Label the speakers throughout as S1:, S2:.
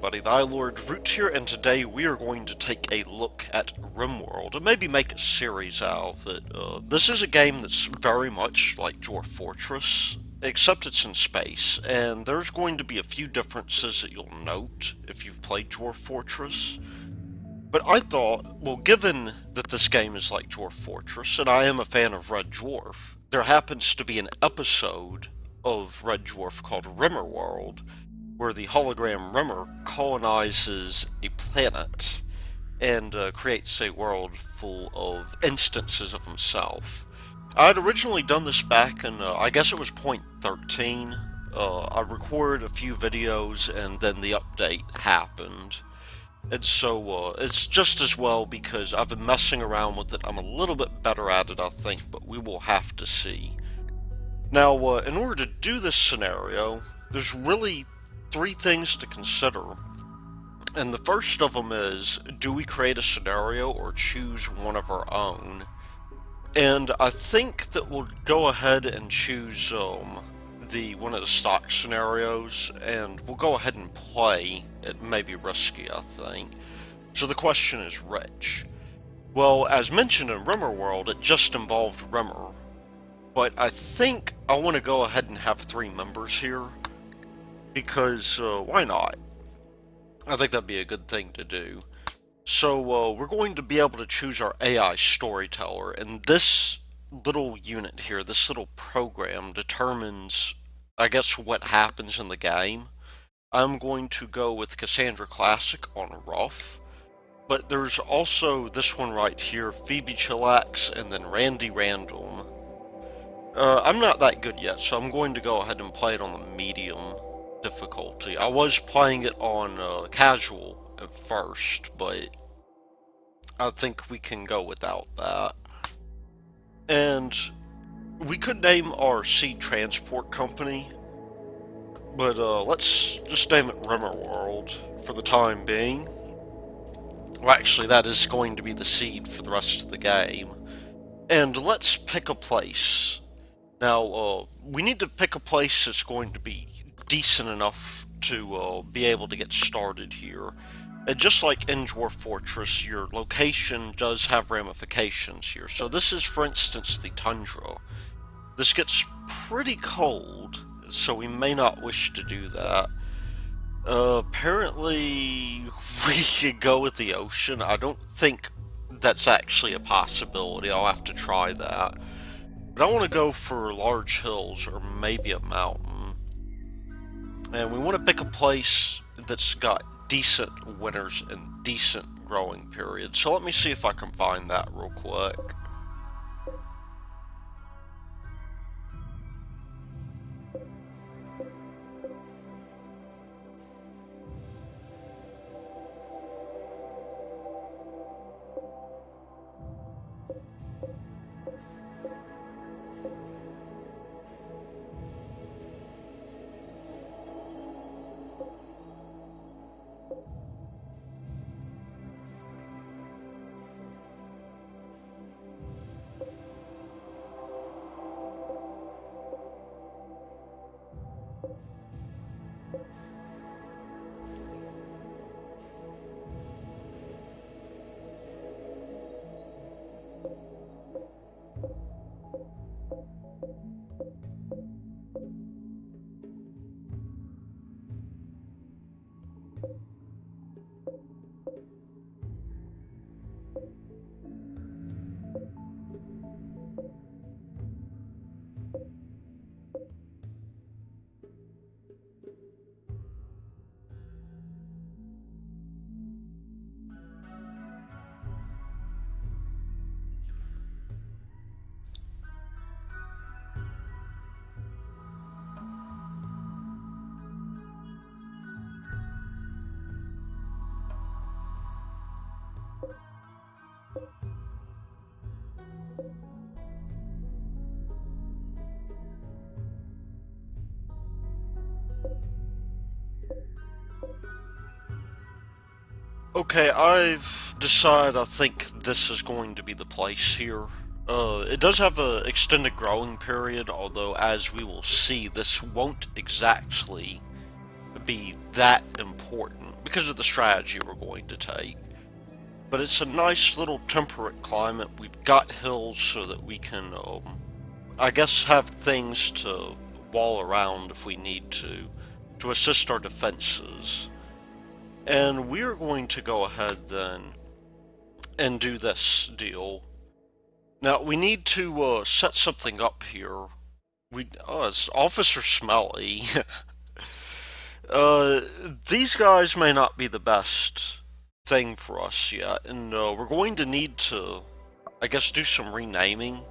S1: everybody, the Lord Root here, and today we are going to take a look at RimWorld, and maybe make a series out of it. This is a game that's very much like Dwarf Fortress, except it's in space, and there's going to be a few differences that you'll note if you've played Dwarf Fortress. But I thought, well, given that this game is like Dwarf Fortress, and I am a fan of Red Dwarf, there happens to be an episode of Red Dwarf called Rimmerworld, where the hologram Rimmer colonizes a planet and creates a world full of instances of himself. I had originally done this back in, I guess it was point 13. I recorded a few videos and then the update happened. And so it's just as well because I've been messing around with it. I'm a little bit better at it, I think, but we will have to see. Now, in order to do this scenario, there's really three things to consider. And the first of them is, do we create a scenario or choose one of our own? And I think that we'll go ahead and choose one of the stock scenarios, and we'll go ahead and play. It may be risky, I think. So the question is rich. Well, as mentioned in Rimmerworld, it just involved Rimmer. But I think I want to go ahead and have 3 members here, because why not? I think that'd be a good thing to do. So we're going to be able to choose our AI Storyteller, and this little unit here, this little program, determines, I guess, what happens in the game. I'm going to go with Cassandra Classic on Rough, but there's also this one right here, Phoebe Chillax, and then Randy Random. I'm not that good yet, so I'm going to go ahead and play it on the medium difficulty. I was playing it on casual at first, but I think we can go without that. And we could name our seed transport company, but let's just name it Rimmerworld for the time being. Well, actually, that is going to be the seed for the rest of the game. And let's pick a place. Now, we need to pick a place that's going to be decent enough to be able to get started here. And just like in Dwarf Fortress, your location does have ramifications here. So this is, for instance, the tundra. This gets pretty cold, so we may not wish to do that. Apparently, we could go with the ocean. I don't think that's actually a possibility. I'll have to try that. But I want to go for large hills or maybe a mountain. And we want to pick a place that's got decent winters and decent growing periods. So let me see if I can find that real quick. Okay, I've decided I think this is going to be the place here. It does have an extended growing period, although as we will see, this won't exactly not be that important because of the strategy we're going to take. But it's a nice little temperate climate. We've got hills so that we can, I guess, have things to wall around if we need to assist our defenses. And we're going to go ahead then and do this deal. Now, we need to set something up here. It's Officer Smelly. These guys may not be the best thing for us yet, and we're going to need to, I guess, do some renaming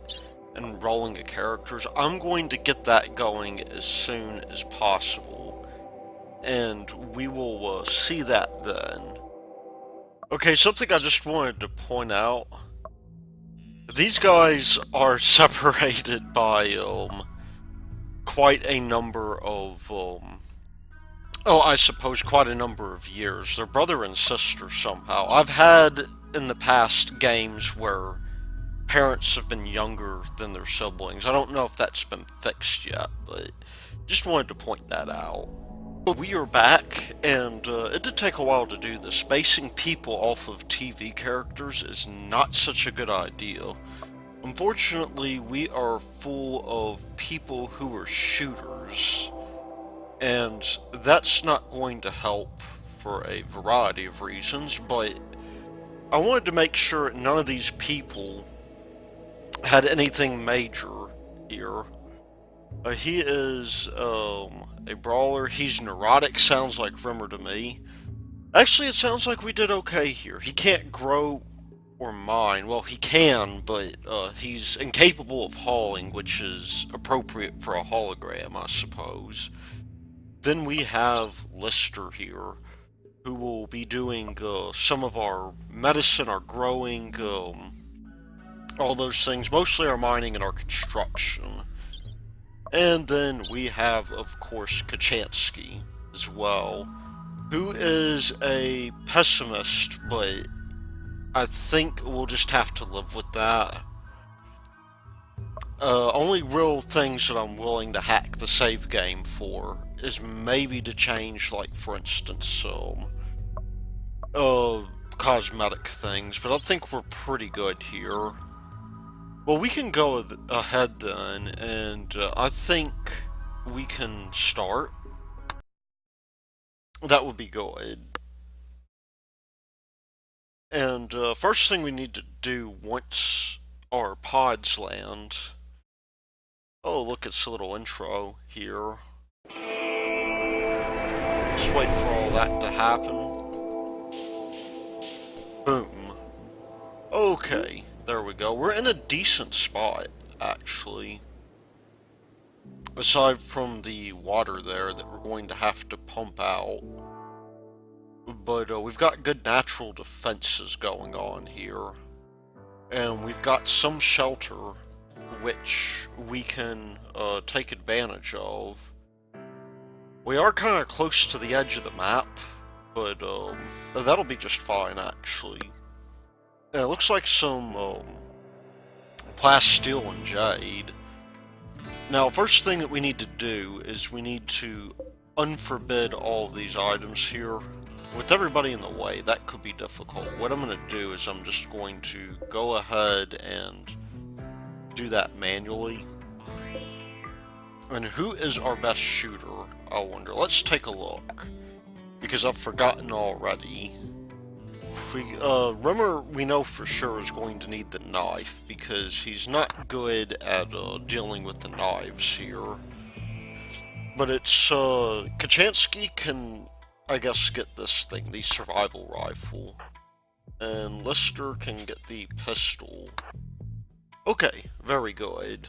S1: and rolling of characters. I'm going to get that going as soon as possible, and we will see that then. Okay, something I just wanted to point out. These guys are separated by, quite a number of, I suppose quite a number of years. They're brother and sister somehow. I've had, in the past, games where parents have been younger than their siblings. I don't know if that's been fixed yet, but just wanted to point that out. We are back, and it did take a while to do this. Basing people off of TV characters is not such a good idea. Unfortunately, we are full of people who are shooters, and that's not going to help for a variety of reasons, but I wanted to make sure none of these people had anything major here. He is a brawler. He's neurotic, sounds like Rimmer to me. Actually, it sounds like we did okay here. He can't grow or mine. Well, he can, but he's incapable of hauling, which is appropriate for a hologram, I suppose. Then we have Lister here, who will be doing some of our medicine, our growing, all those things, mostly our mining and our construction. And then we have, of course, Kochanski as well, who is a pessimist, but I think we'll just have to live with that. Only real things that I'm willing to hack the save game for is maybe to change, like, for instance, cosmetic things, but I think we're pretty good here. Well, we can go ahead then, and I think we can start. That would be good. And first thing we need to do once our pods land... Oh, look, it's a little intro here. Just wait for all that to happen. Boom. Okay. There we go. We're in a decent spot, actually. Aside from the water there that we're going to have to pump out. But we've got good natural defenses going on here. And we've got some shelter, which we can take advantage of. We are kind of close to the edge of the map, but that'll be just fine, actually. It looks like some plasteel and jade. Now, first thing that we need to do is we need to unforbid all of these items here. With everybody in the way, that could be difficult. What I'm going to do is I'm just going to go ahead and do that manually. And who is our best shooter, I wonder? Let's take a look, because I've forgotten already. Rimmer, we know for sure, is going to need the knife, because he's not good at dealing with the knives here. But it's, Kochanski can, I guess, get this thing, the survival rifle. And Lister can get the pistol. Okay, very good.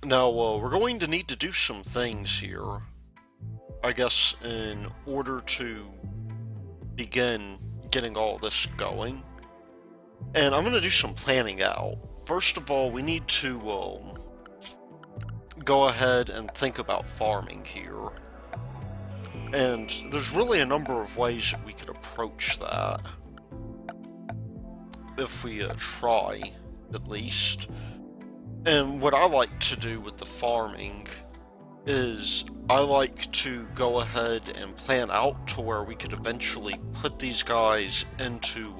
S1: Now, we're going to need to do some things here, I guess, in order to begin getting all this going. And I'm going to do some planning out. First of all, we need to go ahead and think about farming here. And there's really a number of ways that we could approach that. If we try, at least. And what I like to do with the farming is I like to go ahead and plan out to where we could eventually put these guys into,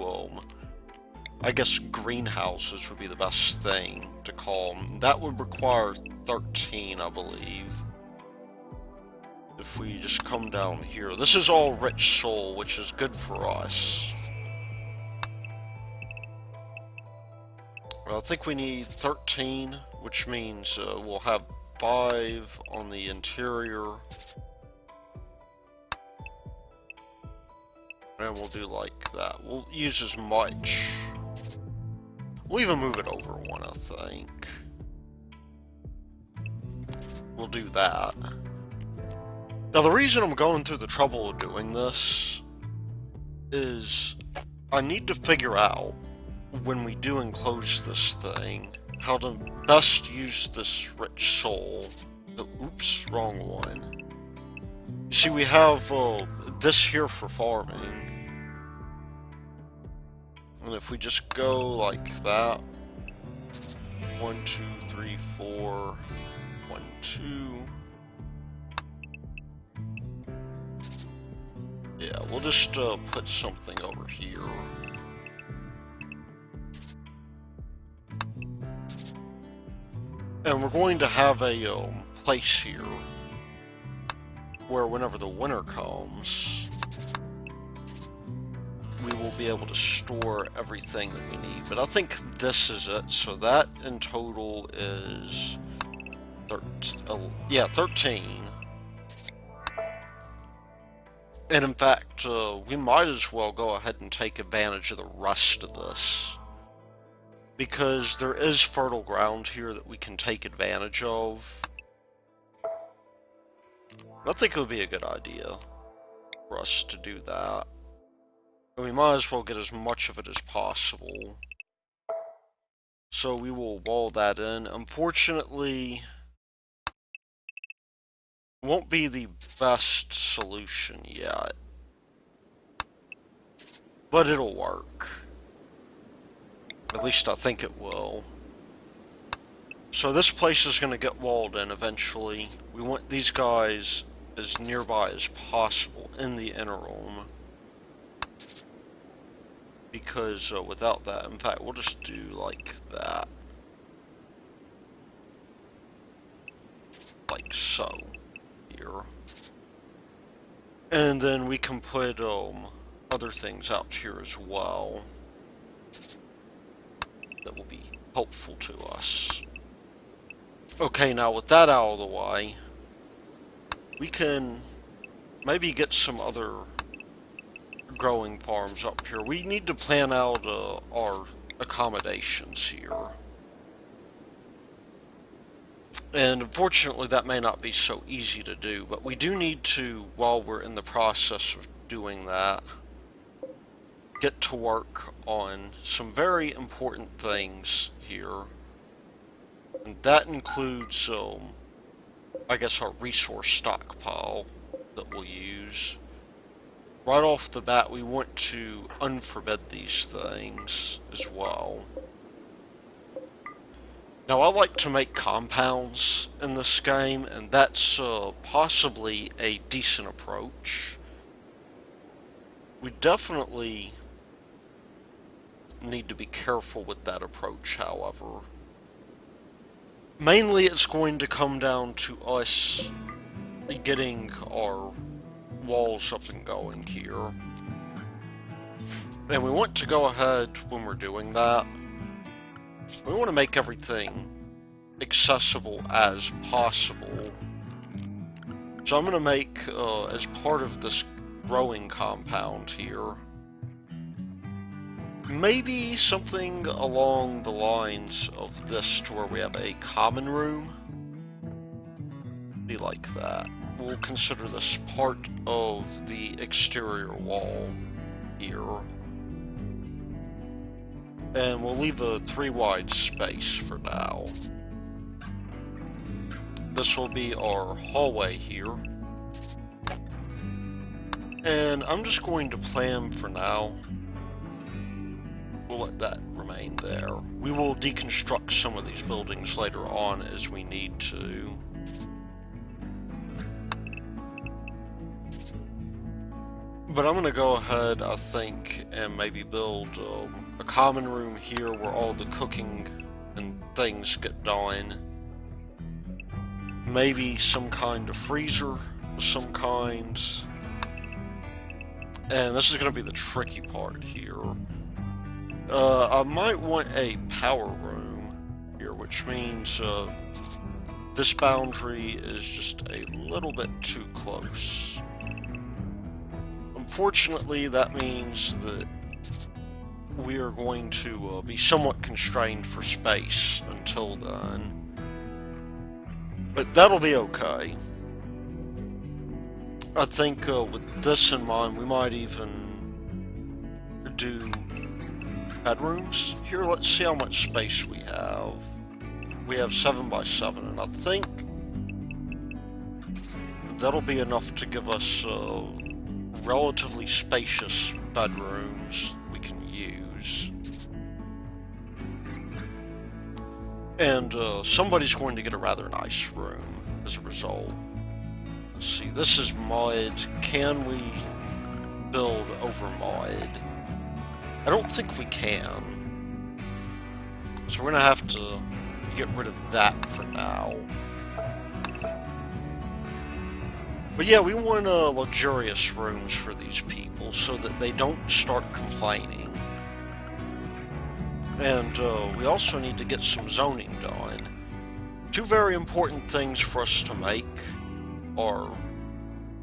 S1: I guess greenhouses would be the best thing to call them. That would require 13, I believe. If we just come down here. This is all rich soul, which is good for us. I think we need 13, which means we'll have 5 on the interior. And we'll do like that. We'll use as much. We'll even move it over one, I think. We'll do that. Now, the reason I'm going through the trouble of doing this is I need to figure out, when we do enclose this thing, how to best use this rich soul. Oops, wrong one. You see, we have this here for farming. And if we just go like that, 1, 2, 3, 4, 1, 2. Yeah, we'll just put something over here. And we're going to have a place here where whenever the winter comes, we will be able to store everything that we need. But I think this is it. So that in total is 13. And in fact, we might as well go ahead and take advantage of the rest of this, because there is fertile ground here that we can take advantage of. I think it would be a good idea for us to do that. And we might as well get as much of it as possible. So we will wall that in. Unfortunately, it won't be the best solution yet, but it'll work. At least I think it will. So this place is going to get walled in eventually. We want these guys as nearby as possible in the interim, because without that, in fact, we'll just do like that. Like so. Here. And then we can put other things out here as well that will be helpful to us. Okay, now with that out of the way, we can maybe get some other growing farms up here. We need to plan out our accommodations here. And unfortunately that may not be so easy to do, but we do need to, while we're in the process of doing that, get to work on some very important things here. And that includes, I guess, our resource stockpile that we'll use. Right off the bat, we want to unforbid these things as well. Now, I like to make compounds in this game, and that's possibly a decent approach. We definitely need to be careful with that approach, however. Mainly, it's going to come down to us getting our walls up and going here. And we want to go ahead when we're doing that. We want to make everything accessible as possible. So I'm going to make, as part of this growing compound here, maybe something along the lines of this, to where we have a common room. Be like that. We'll consider this part of the exterior wall here. And we'll leave a 3-wide space for now. This will be our hallway here. And I'm just going to plan for now. We'll let that remain there. We will deconstruct some of these buildings later on as we need to. But I'm gonna go ahead, I think, and maybe build a common room here where all the cooking and things get done. Maybe some kind of freezer of some kind. And this is gonna be the tricky part here. I might want a power room here, which means this boundary is just a little bit too close. Unfortunately, that means that we are going to be somewhat constrained for space until then. But that'll be okay. I think with this in mind, we might even do bedrooms. Here, let's see how much space we have. We have 7 by 7, and I think that'll be enough to give us relatively spacious bedrooms we can use. And somebody's going to get a rather nice room as a result. Let's see, this is mod. Can we build over mod? I don't think we can. So we're gonna have to get rid of that for now. But yeah, we want luxurious rooms for these people so that they don't start complaining. And we also need to get some zoning done. 2 very important things for us to make are,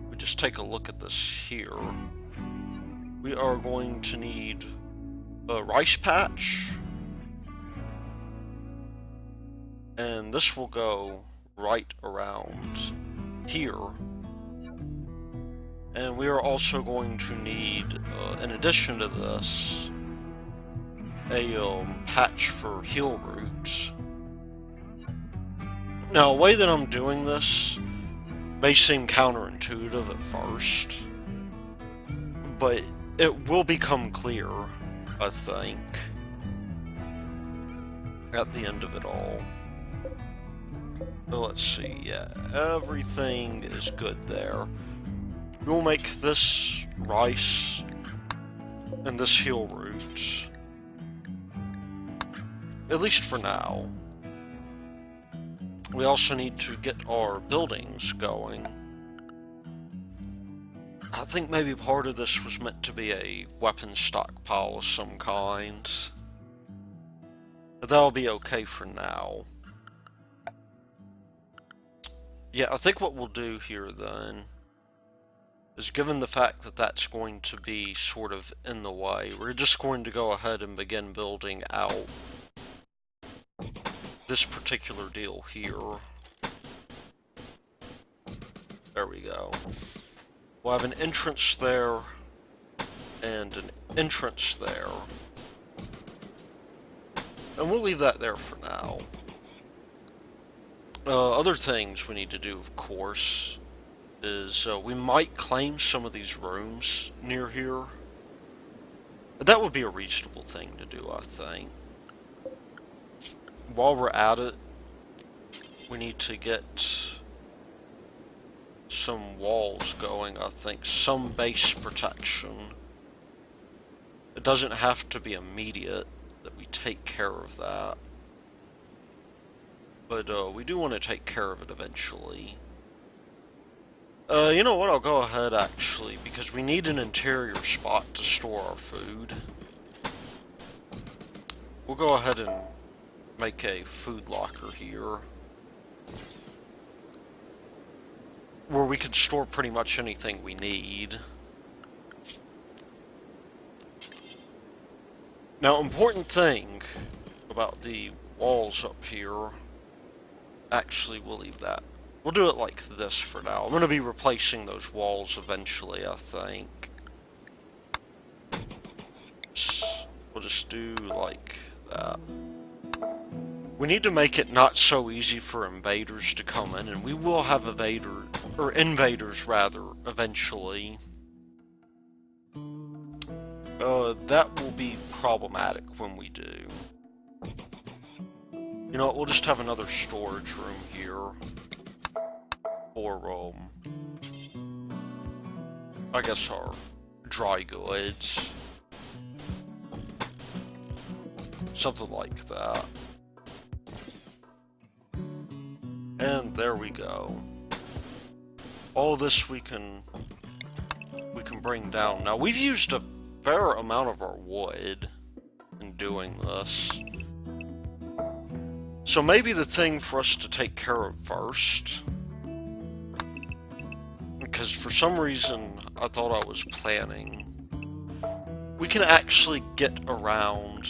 S1: we just take a look at this here. We are going to need a rice patch. And this will go right around here. And we are also going to need, in addition to this, a patch for heal roots. Now, the way that I'm doing this may seem counterintuitive at first, but it will become clear, I think, at the end of it all. So let's see, yeah, everything is good there. We'll make this rice and this heal root. At least for now. We also need to get our buildings going. I think maybe part of this was meant to be a weapon stockpile of some kind. But that'll be okay for now. Yeah, I think what we'll do here then is, given the fact that that's going to be sort of in the way, we're just going to go ahead and begin building out this particular deal here. There we go. We'll have an entrance there and an entrance there. And we'll leave that there for now. Other things we need to do, of course, is we might claim some of these rooms near here. That would be a reasonable thing to do, I think. While we're at it, we need to get some walls going, I think. Some base protection. It doesn't have to be immediate that we take care of that. But we do want to take care of it eventually. You know what, I'll go ahead actually, because we need an interior spot to store our food. We'll go ahead and make a food locker here, where we can store pretty much anything we need. Now, important thing about the walls up here, actually we'll leave that. We'll do it like this for now. I'm going to be replacing those walls eventually, I think. We'll just do like that. We need to make it not so easy for invaders to come in, and we will have invaders rather, eventually. That will be problematic when we do. You know what, we'll just have another storage room here. For, I guess our dry goods. Something like that. And there we go. All this we can bring down. Now, we've used a fair amount of our wood in doing this. So maybe the thing for us to take care of first, because for some reason I thought I was planning, we can actually get around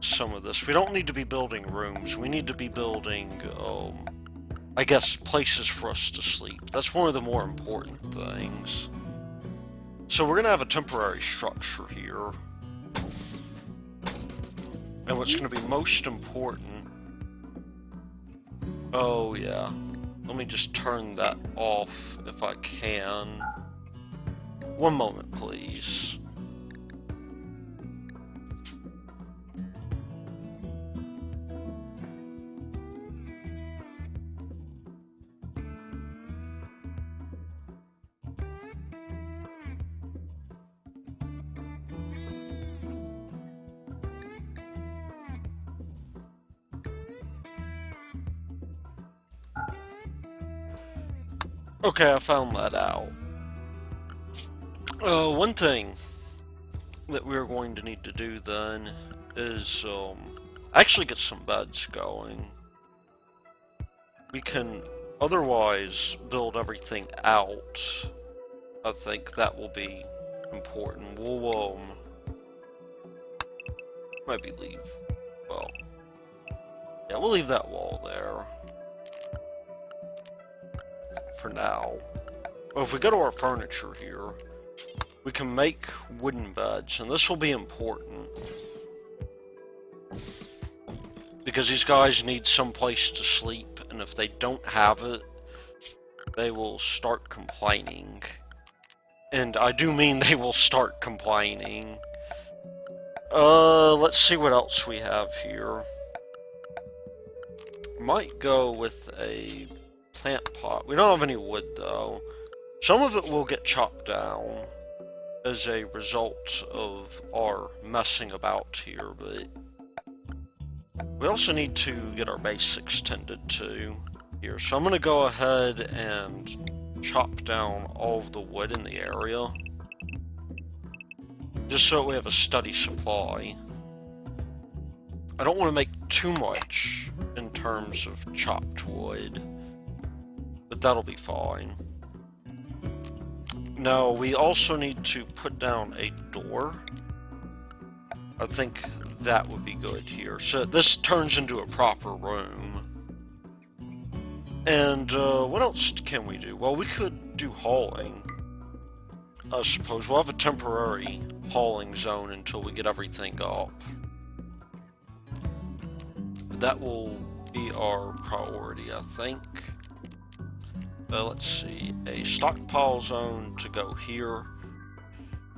S1: some of this. We don't need to be building rooms. We need to be building, I guess, places for us to sleep. That's one of the more important things. So we're going to have a temporary structure here. And what's going to be most important... Oh, yeah. Let me just turn that off if I can. One moment, please. Okay, I found that out. One thing that we're going to need to do then is actually get some beds going. We can otherwise build everything out. I think that will be important. We'll maybe leave, well, yeah, we'll leave that wall there for now. Well, if we go to our furniture here, we can make wooden beds, and this will be important because these guys need some place to sleep, and if they don't have it, they will start complaining. And I do mean they will start complaining. Let's see what else we have here. Might go with a plant pot. We don't have any wood though. Some of it will get chopped down as a result of our messing about here, but we also need to get our basics tended to here. So I'm going to go ahead and chop down all of the wood in the area, just so we have a steady supply. I don't want to make too much in terms of chopped wood, but that'll be fine. Now, we also need to put down a door. I think that would be good here. So this turns into a proper room. And what else can we do? Well, we could do hauling. I suppose we'll have a temporary hauling zone until we get everything up. That will be our priority, I think. Let's see, a stockpile zone to go here.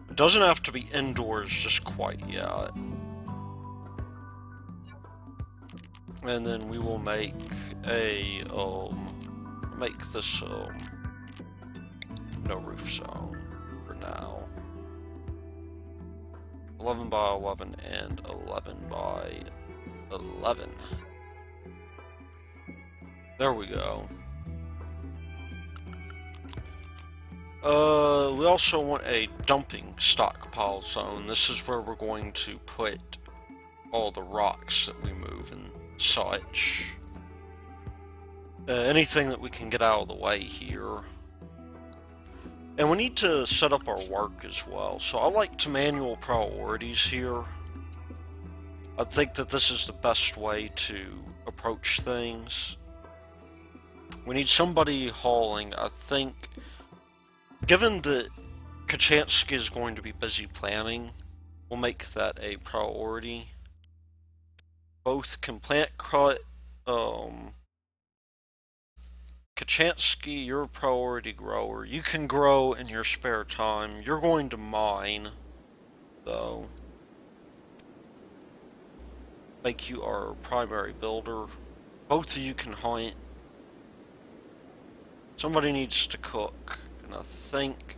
S1: It doesn't have to be indoors just quite yet. And then we will make a, make this, no roof zone for now. 11 by 11 and 11 by 11. There we go. We also want a dumping stockpile zone. This is where we're going to put all the rocks that we move and such. Anything that we can get out of the way here. And we need to set up our work as well. So I like to manual priorities here. I think that this is the best way to approach things. We need somebody hauling. I think, given that Kochanski is going to be busy planning, we'll make that a priority. Both can plant Kochanski, you're a priority grower. You can grow in your spare time. You're going to mine, though. Make you our primary builder. Both of you can hunt. Somebody needs to cook, and I think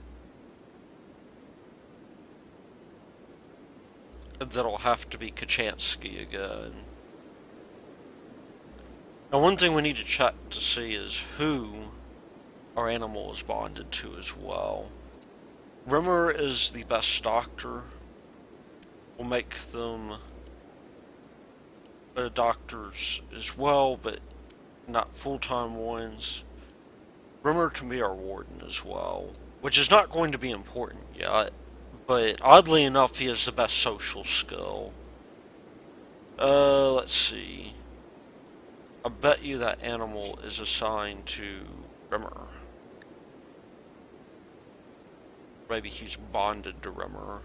S1: that'll have to be Kochanski again. Now, one thing we need to check to see is who our animal is bonded to as well. Rimmer is the best doctor. We'll make them doctors as well, but not full-time ones. Rimmer can be our warden as well, which is not going to be important yet, but oddly enough, he has the best social skill. Let's see. I bet you that animal is assigned to Rimmer. Maybe he's bonded to Rimmer.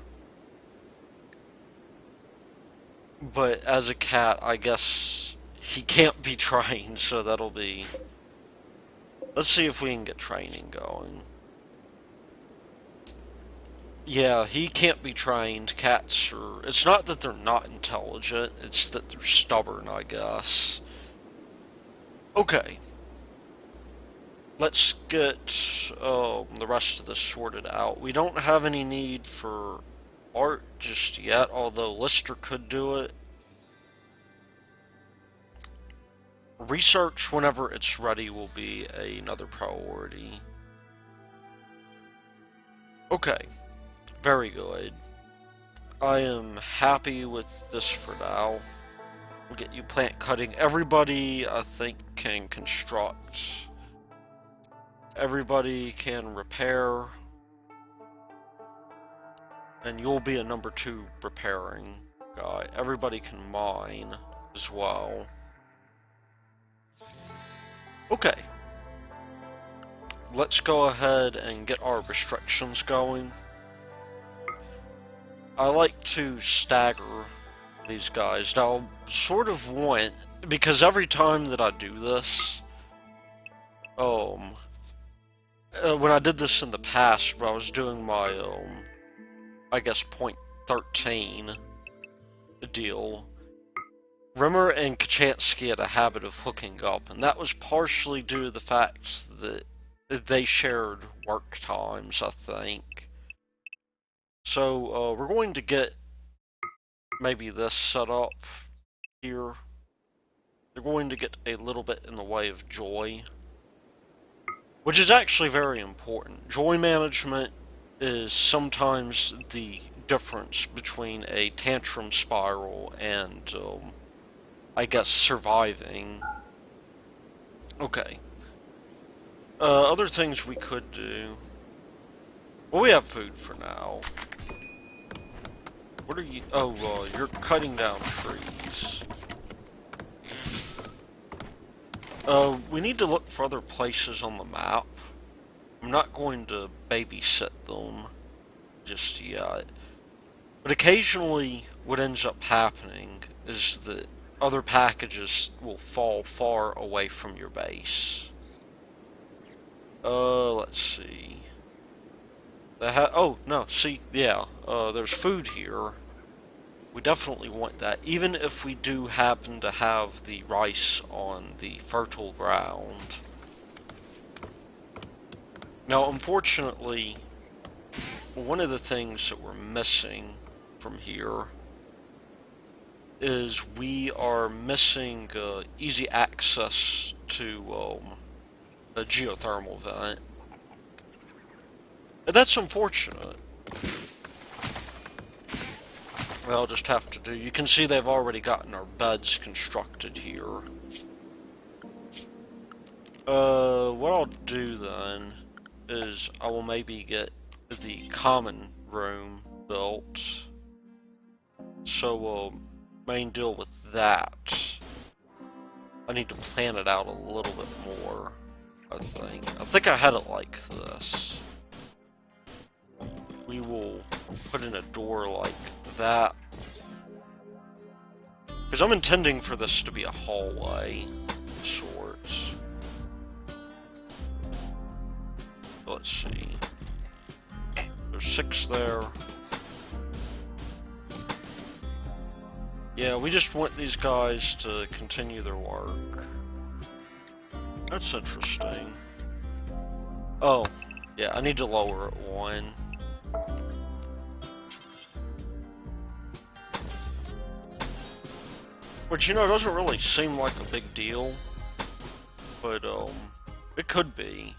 S1: But as a cat, I guess he can't be trained, so that'll be... Let's see if we can get training going. Yeah, he can't be trained. Cats are... It's not that they're not intelligent, it's that they're stubborn, I guess. Okay. Let's get the rest of this sorted out. We don't have any need for art just yet, although Lister could do it. Research, whenever it's ready, will be another priority. Okay. Very good. I am happy with this for now. We'll get you plant cutting. Everybody, I think, can construct. Everybody can repair. And you'll be a number 2 repairing guy. Everybody can mine as well. Okay. Let's go ahead and get our restrictions going. I like to stagger these guys. Now, sort of want, because every time that I do this, when I did this in the past, when I was doing my, I guess, point 13 deal, Rimmer and Kochanski had a habit of hooking up, and that was partially due to the fact that they shared work times, I think. So, we're going to get maybe this set up here. They're going to get a little bit in the way of joy, which is actually very important. Joy management is sometimes the difference between a tantrum spiral and, I guess, surviving. Okay. Other things we could do. Well, we have food for now. What are you... Oh, you're cutting down trees. We need to look for other places on the map. I'm not going to babysit them just yet. But occasionally, what ends up happening is that other packages will fall far away from your base. Let's see. Oh, no, see, yeah, there's food here. We definitely want that, even if we do happen to have the rice on the fertile ground. Now, unfortunately, one of the things that we're missing from here is we are missing easy access to a geothermal vent. And that's unfortunate. Well, I'll just have to do... You can see they've already gotten our beds constructed here. What I'll do then is I will maybe get the common room built. So we'll main deal with that. I need to plan it out a little bit more, I think. I think I had it like this. We will put in a door like that. Because I'm intending for this to be a hallway of sorts. Let's see. There's 6 there. Yeah, we just want these guys to continue their work. That's interesting. Oh, yeah, I need to lower it 1. Which, you know, doesn't really seem like a big deal, but, it could be.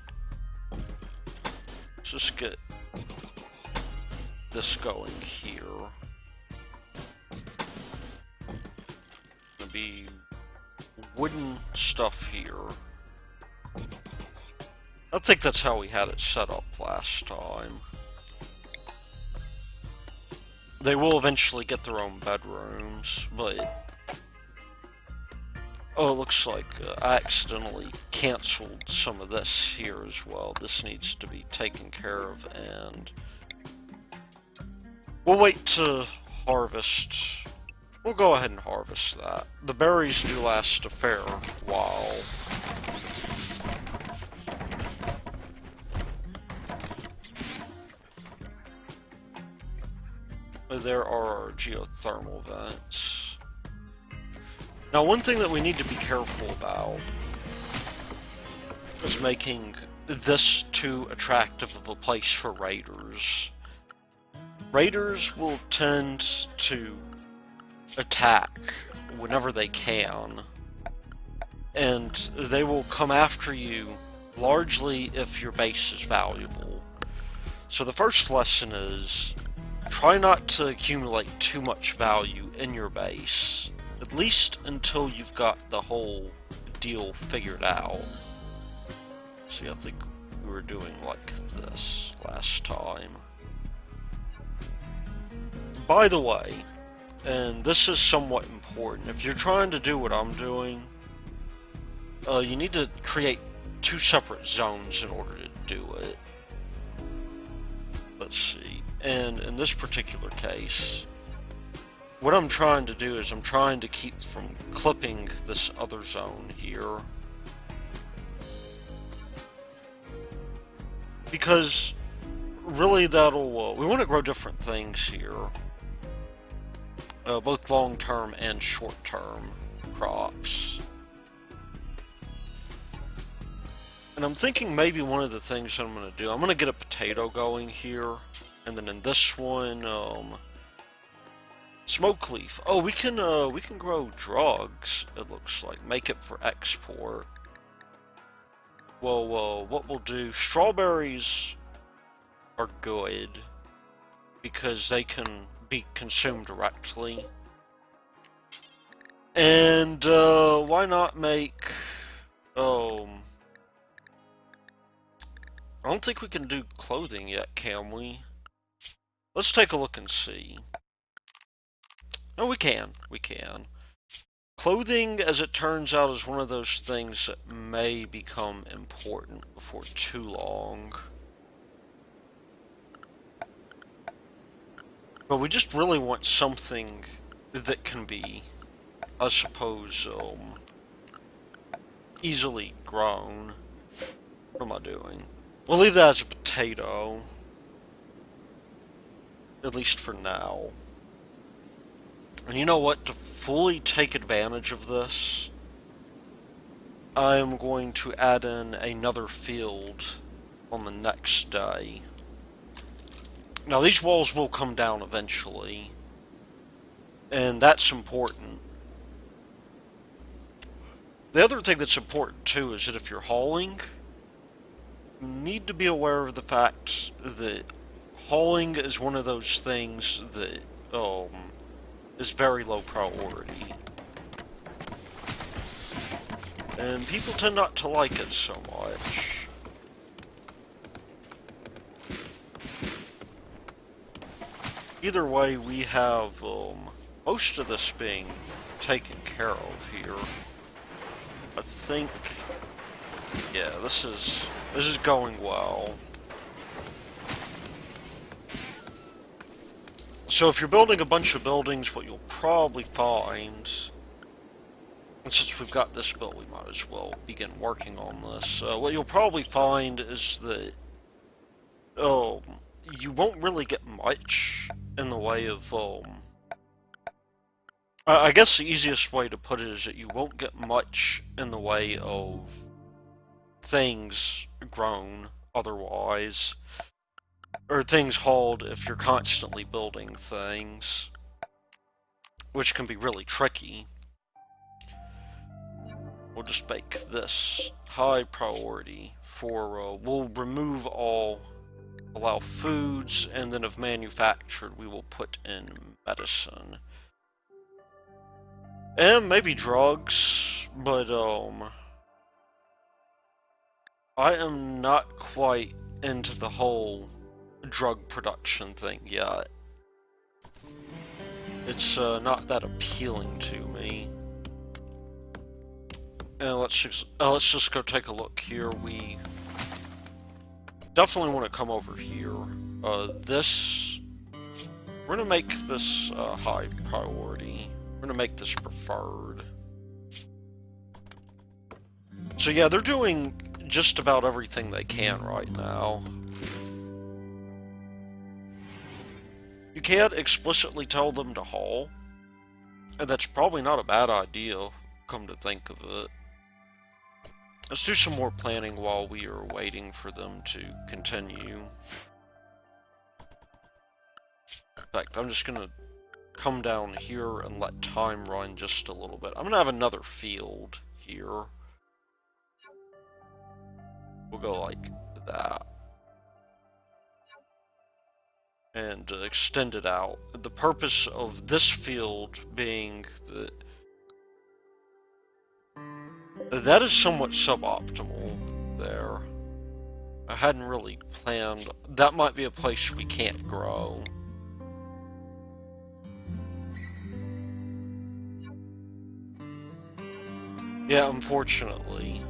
S1: Let's just get this going here. Gonna be wooden stuff here. I think that's how we had it set up last time. They will eventually get their own bedrooms, but... Oh, it looks like I accidentally canceled some of this here as well. This needs to be taken care of, and... We'll wait to harvest. We'll go ahead and harvest that. The berries do last a fair while. There are our geothermal vents. Now, one thing that we need to be careful about is making this too attractive of a place for raiders. Raiders will tend to attack whenever they can, and they will come after you largely if your base is valuable. So the first lesson is try not to accumulate too much value in your base, at least until you've got the whole deal figured out. See, I think we were doing like this last time. By the way, and this is somewhat important, if you're trying to do what I'm doing, you need to create 2 separate zones in order to do it. Let's see, and in this particular case, what I'm trying to do is I'm trying to keep from clipping this other zone here. Because really that'll, we want to grow different things here. Both long-term and short-term crops. And I'm thinking maybe one of the things I'm going to do, I'm going to get a potato going here, and then in this one, smoke leaf. Oh, we can grow drugs, it looks like. Make it for export. Well, what we'll do, strawberries are good, because they can be consumed directly. And, why not make, I don't think we can do clothing yet, can we? Let's take a look and see. No, we can. Clothing, as it turns out, is one of those things that may become important before too long. But we just really want something that can be, I suppose, easily grown. What am I doing? We'll leave that as a potato. At least for now. And you know what? To fully take advantage of this, I am going to add in another field on the next day. Now, these walls will come down eventually, and that's important. The other thing that's important, too, is that if you're hauling, you need to be aware of the fact that hauling is one of those things that, is very low priority. And people tend not to like it so much. Either way, we have most of this being taken care of here. I think, yeah, this is going well. So if you're building a bunch of buildings, what you'll probably find, and since we've got this built, we might as well begin working on this. What you'll probably find is that you won't really get much in the way of, I guess the easiest way to put it is that you won't get much in the way of things grown otherwise, or things hauled if you're constantly building things, which can be really tricky. we'll just make this high priority for, we'll remove all, allow foods, and then if manufactured, we will put in medicine. And maybe drugs, but, I am not quite into the whole drug production thing yet. It's, not that appealing to me. And let's just go take a look here. We definitely want to come over here. We're gonna make this high priority. We're gonna make this preferred. So yeah, they're doing just about everything they can right now. You can't explicitly tell them to haul, and that's probably not a bad idea, come to think of it. Let's do some more planning while we are waiting for them to continue. In fact, I'm just gonna come down here and let time run just a little bit. I'm gonna have another field here. We'll go like that. And extend it out. The purpose of this field being that that is somewhat suboptimal there. I hadn't really planned. That might be a place we can't grow. Yeah, unfortunately.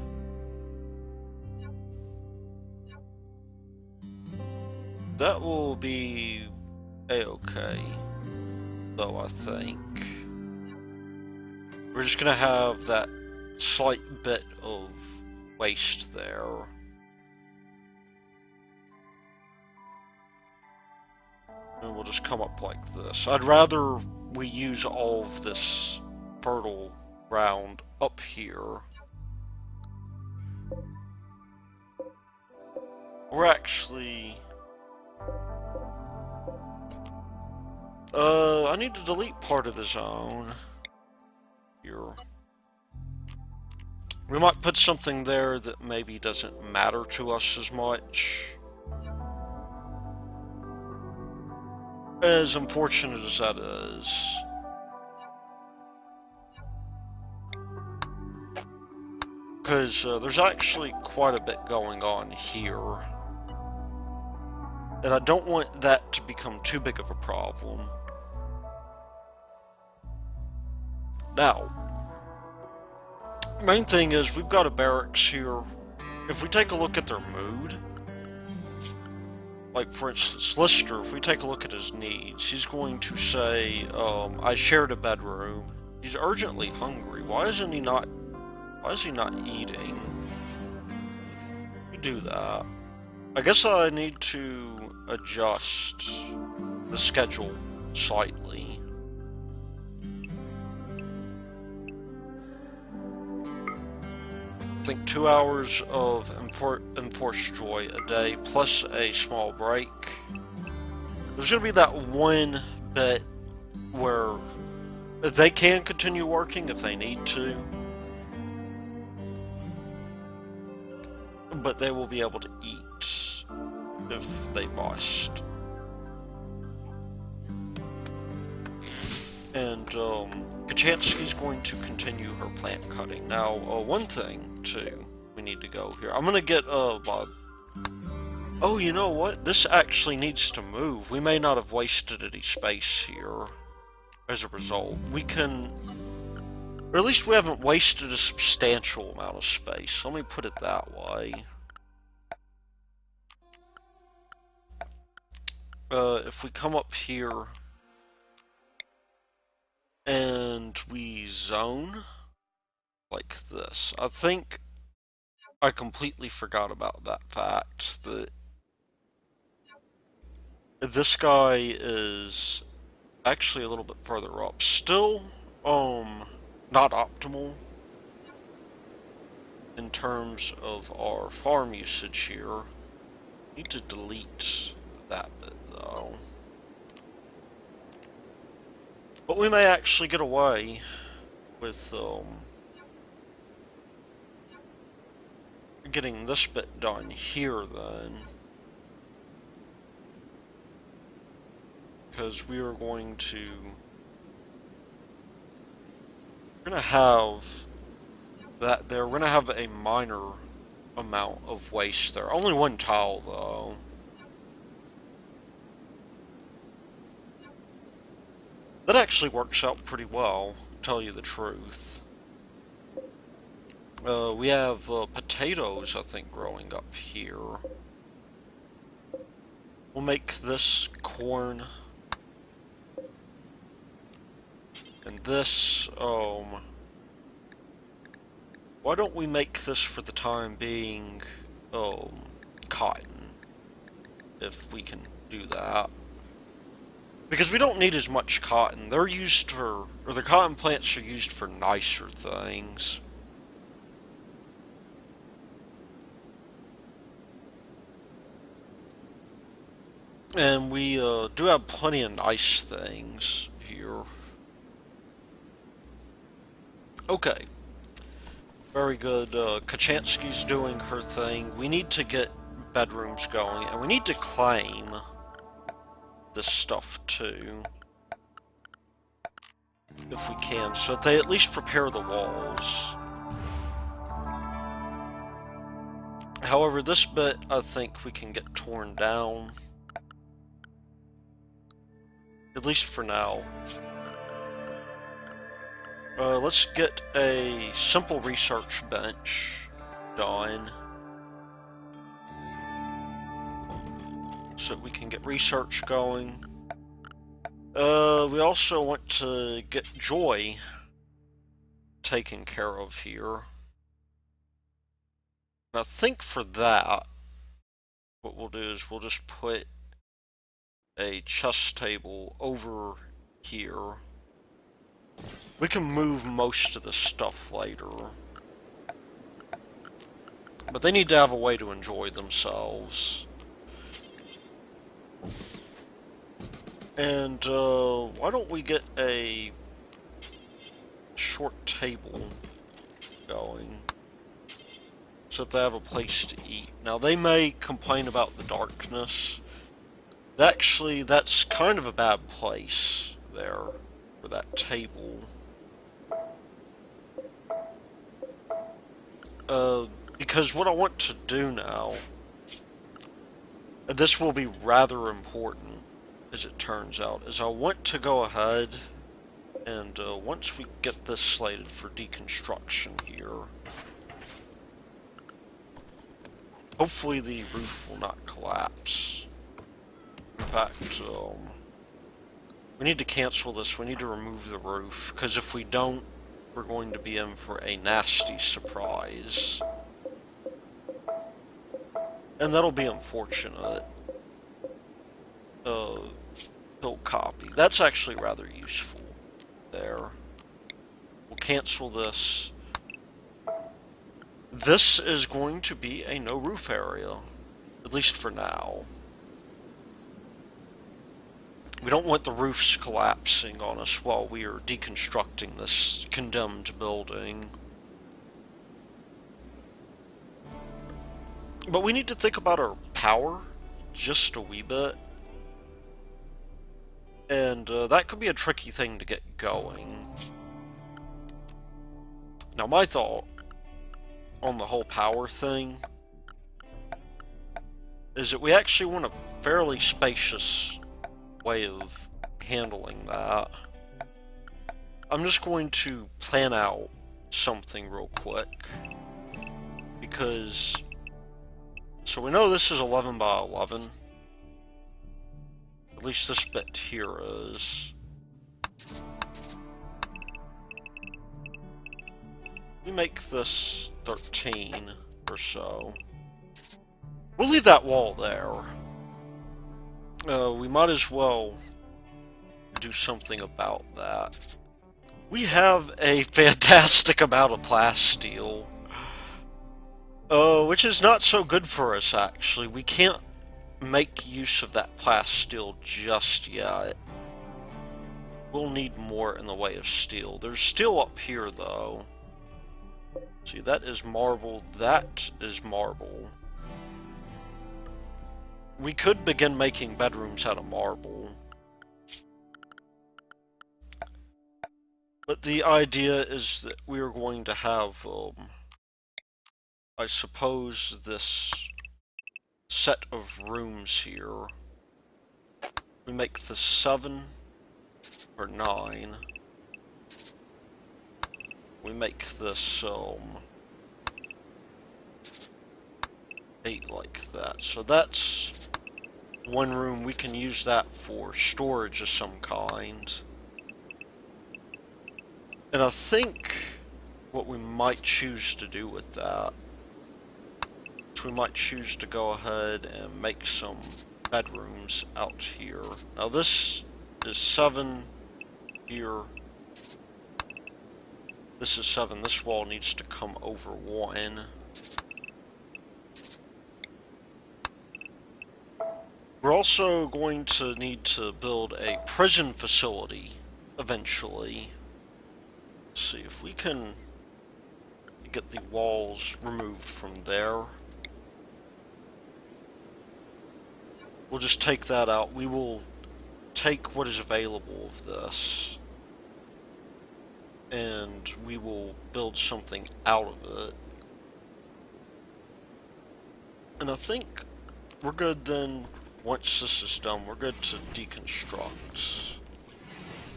S1: That will be a-okay, though, I think. We're just gonna have that slight bit of waste there. And we'll just come up like this. I'd rather we use all of this fertile ground up here. We're actually... I need to delete part of the zone. Here. We might put something there that maybe doesn't matter to us as much. As unfortunate as that is. Because there's actually quite a bit going on here. And I don't want that to become too big of a problem. Now, main thing is we've got a barracks here. If we take a look at their mood, like for instance Lister, if we take a look at his needs, he's going to say, I shared a bedroom. He's urgently hungry. Why is he not eating? We do that. I guess I need to adjust the schedule slightly. I think 2 hours of enforced joy a day plus a small break. There's going to be that one bit where they can continue working if they need to, but they will be able to eat if they must. And Kochanski's going to continue her plant cutting. Now, one thing too, we need to go here. I'm gonna get Bob. Oh, you know what? This actually needs to move. We may not have wasted any space here. As a result, we can, or at least we haven't wasted a substantial amount of space. Let me put it that way. If we come up here and we zone like this, I think I completely forgot about that fact that this guy is actually a little bit further up. Still, not optimal in terms of our farm usage here. Need to delete that bit though. But we may actually get away with getting this bit done here then. Because we are going to... We're going to have that there. We're going to have a minor amount of waste there. Only one tile, though. That actually works out pretty well, to tell you the truth. We have potatoes, I think, growing up here. We'll make this corn. And this, why don't we make this for the time being, cotton? If we can do that. Because we don't need as much cotton. They're used for, or the cotton plants are used for nicer things. And we do have plenty of nice things here. Okay. Very good. Kochanski's doing her thing. We need to get bedrooms going, and we need to claim this stuff too. If we can, so that they at least prepare the walls. However, this bit, I think we can get torn down. At least for now. Let's get a simple research bench done. So we can get research going. We also want to get joy taken care of here. And I think for that, what we'll do is we'll just put a chess table over here. We can move most of the stuff later. But they need to have a way to enjoy themselves. And, why don't we get a short table going so that they have a place to eat. Now, they may complain about the darkness. Actually, that's kind of a bad place there for that table. Because what I want to do now, and this will be rather important, as it turns out, is I want to go ahead and once we get this slated for deconstruction here, hopefully the roof will not collapse. In fact, we need to cancel this. We need to remove the roof, because if we don't, we're going to be in for a nasty surprise. And that'll be unfortunate. Build copy. That's actually rather useful. There. We'll cancel this. This is going to be a no roof area. At least for now. We don't want the roofs collapsing on us while we are deconstructing this condemned building. But we need to think about our power just a wee bit. And that could be a tricky thing to get going. Now, my thought on the whole power thing is that we actually want a fairly spacious way of handling that. I'm just going to plan out something real quick, because so we know this is 11 by 11. At least this bit here is. We make this 13 or so. We'll leave that wall there. We might as well do something about that. We have a fantastic amount of plasteel. Which is not so good for us, actually. We can't make use of that plasteel just yet. We'll need more in the way of steel. There's steel up here, though. See, that is marble, that is marble. We could begin making bedrooms out of marble. But the idea is that we are going to have, I suppose, this set of rooms here. We make the 7 or 9. We make this, 8 like that. So that's one room. We can use that for storage of some kind. And I think what we might choose to do with that is we might choose to go ahead and make some bedrooms out here. Now this is 7 here. This is 7. This wall needs to come over 1. We're also going to need to build a prison facility eventually. Let's see if we can get the walls removed from there. We'll just take that out. We will take what is available of this, and we will build something out of it. And I think we're good then. Once this is done, we're good to deconstruct.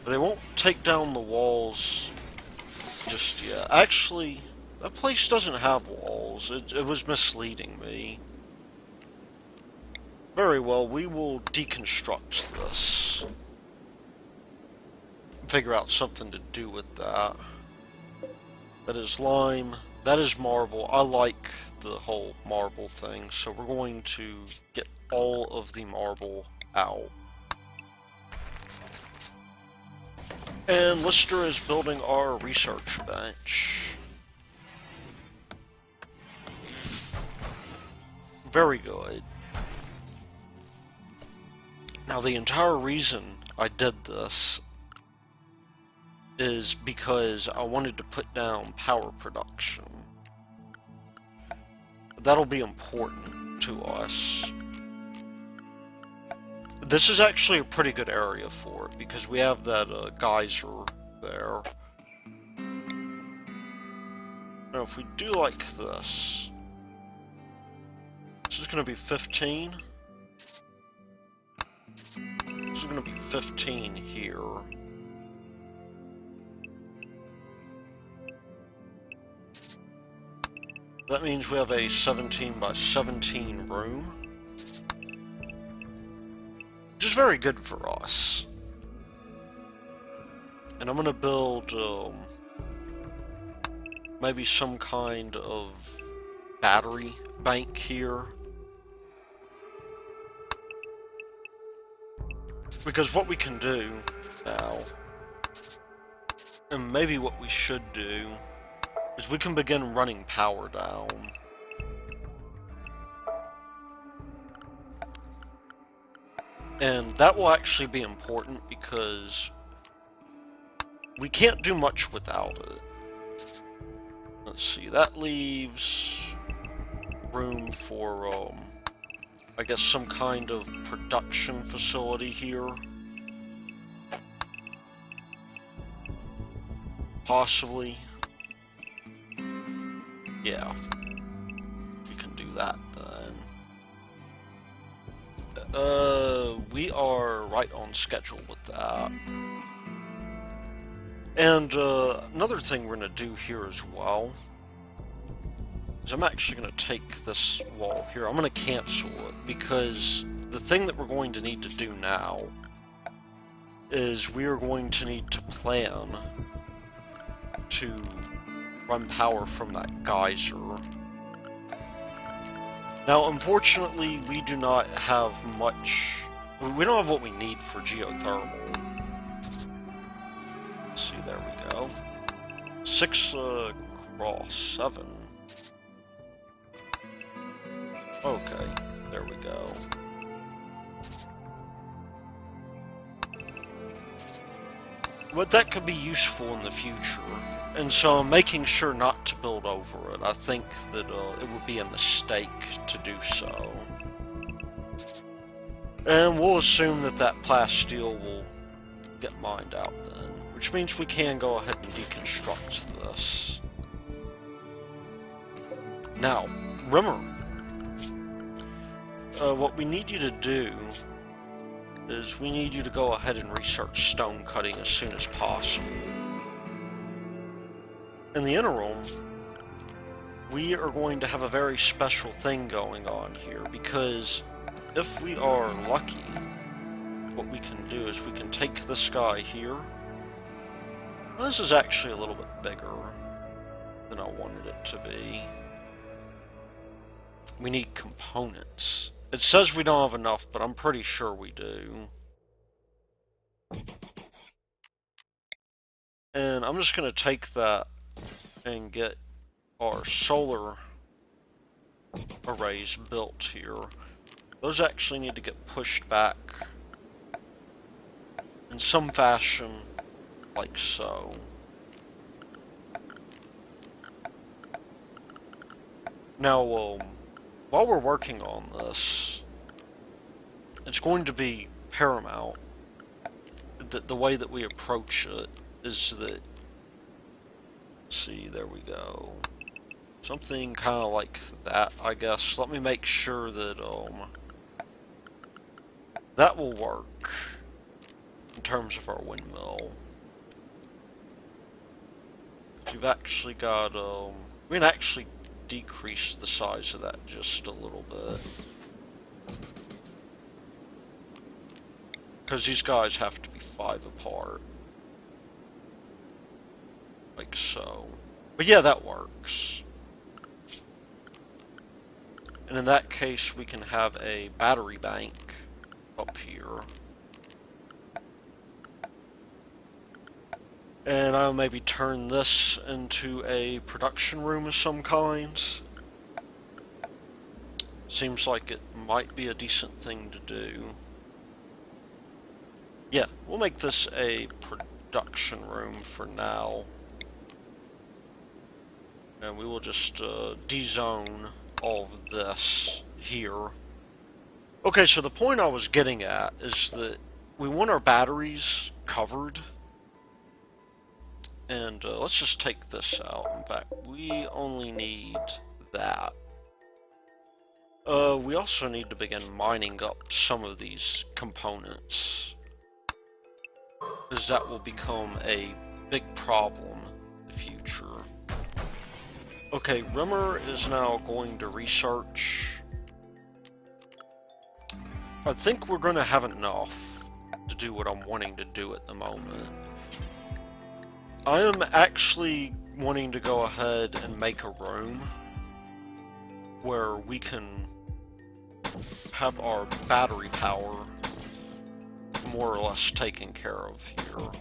S1: But they won't take down the walls just yet. Actually, that place doesn't have walls. It was misleading me. Very well, we will deconstruct this. Figure out something to do with that. That is lime. That is marble. I like the whole marble thing, so we're going to get all of the marble out. And Lister is building our research bench. Very good. Now the entire reason I did this is because I wanted to put down power production. That'll be important to us. This is actually a pretty good area for it, because we have that geyser there. Now if we do like this, this is going to be 15. This is going to be 15 here. That means we have a 17 by 17 room. Which is very good for us. And I'm gonna build maybe some kind of battery bank here. Because what we can do now, and maybe what we should do, is we can begin running power down. And that will actually be important because we can't do much without it. Let's see, that leaves room for, I guess some kind of production facility here. Possibly. Yeah. We can do that then. We are right on schedule with that. And, another thing we're gonna do here as well is I'm actually gonna take this wall here. I'm gonna cancel it, because the thing that we're going to need to do now is we are going to need to plan to run power from that geyser. Now, unfortunately, we do not have much. We don't have what we need for geothermal. Let's see, there we go. 6 cross 7. Okay, there we go. but that could be useful in the future. And so I'm making sure not to build over it. I think that it would be a mistake to do so. And we'll assume that that plasteel will get mined out then, which means we can go ahead and deconstruct this. Now, Rimmer, what we need you to do is we need you to go ahead and research stone cutting as soon as possible. In the interim, we are going to have a very special thing going on here, because if we are lucky, what we can do is we can take this guy here. Well, this is actually a little bit bigger than I wanted it to be. We need components. It says we don't have enough, but I'm pretty sure we do. And I'm just going to take that and get our solar arrays built here. Those actually need to get pushed back in some fashion, like so. Now, while we're working on this, it's going to be paramount that the way that we approach it is that, see, there we go. Something kind of like that, I guess. Let me make sure that, that will work in terms of our windmill. We've actually got, we can actually decrease the size of that just a little bit. Because these guys have to be 5 apart. Like so. But yeah, that works. And in that case, we can have a battery bank up here. And I'll maybe turn this into a production room of some kind. Seems like it might be a decent thing to do. Yeah, we'll make this a production room for now. And we will just de-zone all of this here. Okay, so the point I was getting at is that we want our batteries covered. And let's just take this out. In fact, we only need that. We also need to begin mining up some of these components, as that will become a big problem in the future. Okay, Rimmer is now going to research. I think we're going to have enough to do what I'm wanting to do at the moment. I am actually wanting to go ahead and make a room where we can have our battery power more or less taken care of here.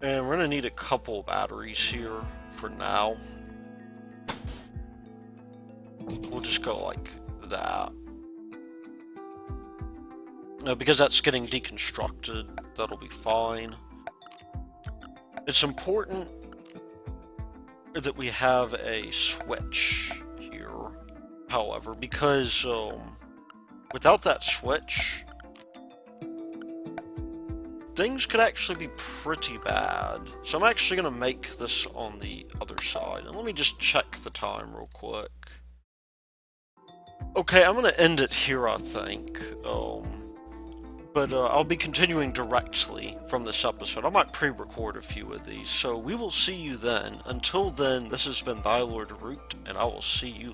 S1: And we're going to need a couple batteries here for now. We'll just go like that. Because that's getting deconstructed, that'll be fine. It's important that we have a switch here, however, because without that switch, things could actually be pretty bad. So I'm actually going to make this on the other side. And let me just check the time real quick. Okay, I'm going to end it here, I think. But I'll be continuing directly from this episode. I might pre-record a few of these, so we will see you then. Until then, this has been Thy Lord Root, and I will see you